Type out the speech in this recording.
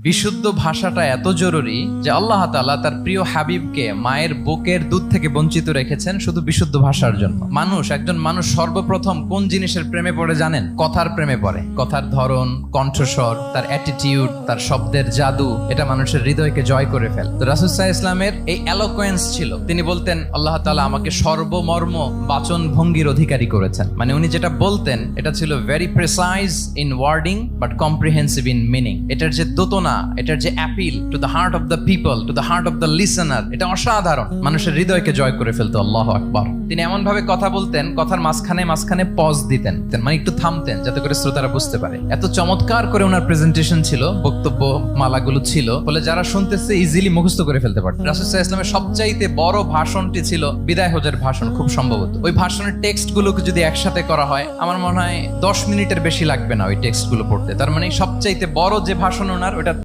বিশুদ্ধ ভাষাটা এত জরুরি যে আল্লাহ তাআলা তার প্রিয় হাবিবকে মায়ের বুকের দুধ থেকে বঞ্চিত রেখেছেন শুধু বিশুদ্ধ ভাষার জন্য। একজন মানুষ সর্বপ্রথম কোন জিনিসের প্রেমে পড়ে জানেন? কথার প্রেমে পড়ে। কথার ধরন, কণ্ঠস্বর, তার অ্যাটিটিউড, তার শব্দের জাদু, এটা মানুষের হৃদয়কে জয় করে ফেলে। তো রাসূল সাল্লাল্লাহু আলাইহি ইসলামের এই এলোকোয়েন্স ছিল। তিনি বলতেন আল্লাহ তাআলা আমাকে সর্বমর্ম বাচন ভঙ্গির অধিকারী করেছেন। মানে উনি যেটা বলতেন এটা ছিল very precise in wording but comprehensive in meaning. এটার যে দোতনা, এটার যে appeal to the heart of the people, to the heart of the listener, এটা অসাধারণ। মানুষের হৃদয়কে জয় করে ফেলতো। আল্লাহু আকবার। তিনি এমন ভাবে কথা বলতেন, কথার মাঝখানে মাঝখানে পজ দিতেন, মানে একটু থামতেন যাতে করে শ্রোতারা বুঝতে পারে। এত চমৎকার করে ওনার প্রেজেন্টেশন ছিল, বক্তব্য মালাগুলো ছিল, ফলে যারা শুনতেছে ইজিলি মুখস্থ করে ফেলতে পারত। রাসূল সাল্লাল্লাহু আলাইহি ইসলামের সবচাইতে বড় ভাষণটি ছিল বিদায় হজের ভাষণ, খুব সম্ভবত। ওই ভাষণের টেক্সট গুলোকে যদি একসাথে করা হয়, আমার মনে হয় 10 মিনিটের বেশি লাগবে না ওই টেক্সট গুলো পড়তে। তার মানে সবচাইতে বড় যে ভাষণ ওনার, ওটা